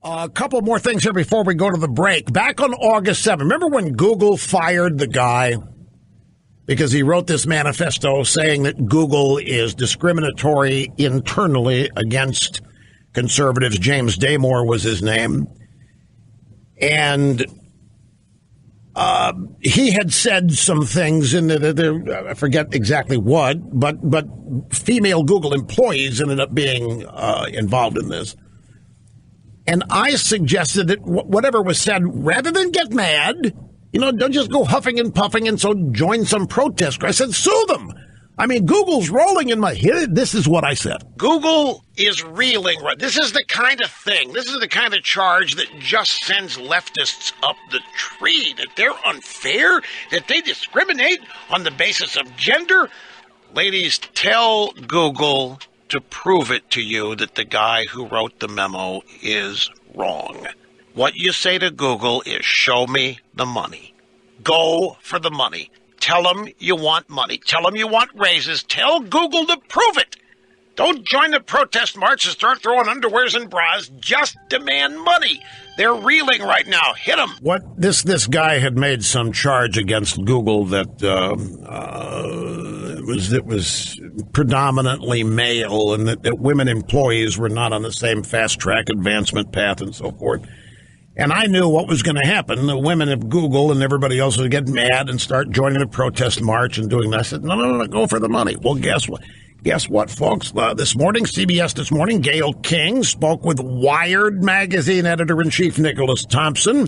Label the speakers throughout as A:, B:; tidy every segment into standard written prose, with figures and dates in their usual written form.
A: A couple more things here before we go to the break. Back on August 7th, remember when Google fired the guy because he wrote this manifesto saying that Google is discriminatory internally against conservatives? James Damore was his name. And he had said some things in I forget exactly what, but female Google employees ended up being involved in this. And I suggested that whatever was said, rather than get mad, don't just go huffing and puffing and so join some protest. I said, sue them. I mean, Google's rolling in my head. This is what I said. Google is reeling. This is the kind of thing. This is the kind of charge that just sends leftists up the tree, that they're unfair, that they discriminate on the basis of gender. Ladies, tell Google to prove it to you that the guy who wrote the memo is wrong. What you say to Google is, show me the money. Go for the money. Tell them you want money. Tell them you want raises. Tell Google to prove it. Don't join the protest march and start throwing underwears and bras. Just demand money. They're reeling right now. Hit them. What this guy had made some charge against Google that it was predominantly male, and that women employees were not on the same fast track advancement path and so forth. And I knew what was going to happen. The women of Google and everybody else would get mad and start joining the protest march and doing that. I said, no, go for the money. Well, guess what? Guess what, folks? This morning, CBS This Morning, Gayle King spoke with Wired magazine editor-in-chief Nicholas Thompson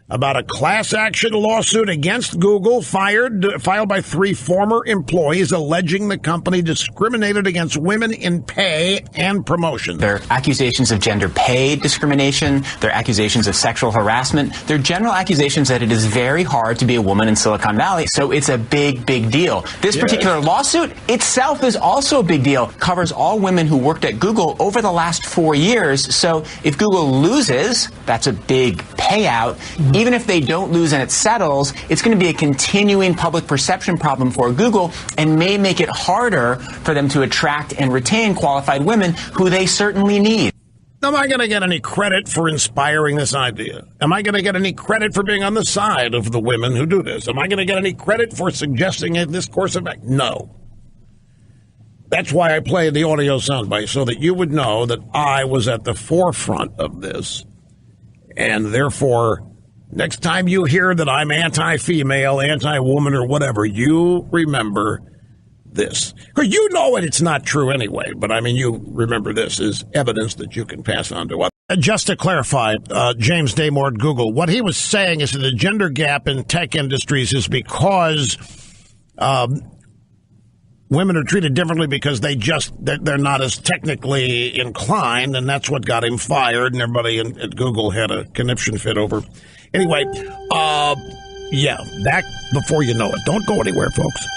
A: about a class action lawsuit against Google filed by 3 former employees alleging the company discriminated against women in pay and promotion.
B: There are accusations of gender pay discrimination. There are accusations of sexual harassment. There are general accusations that it is very hard to be a woman in Silicon Valley. So it's a big, big deal. This particular lawsuit itself is also a big deal. Covers all women who worked at Google over the last 4 years. So if Google loses, that's a big payout. Even if they don't lose and it settles, it's going to be a continuing public perception problem for Google and may make it harder for them to attract and retain qualified women who they certainly need.
A: Am I going to get any credit for inspiring this idea? Am I going to get any credit for being on the side of the women who do this? Am I going to get any credit for suggesting this course of action? No. That's why I played the audio soundbite, so that you would know that I was at the forefront of this. And therefore, next time you hear that I'm anti-female, anti-woman, or whatever, you remember this. Because you know it's not true anyway, but I mean, you remember this as evidence that you can pass on to others. Just to clarify, James Damore at Google, what he was saying is that the gender gap in tech industries is because women are treated differently because they're not as technically inclined, and that's what got him fired, and everybody at Google had a conniption fit over. Anyway, back before you know it. Don't go anywhere, folks.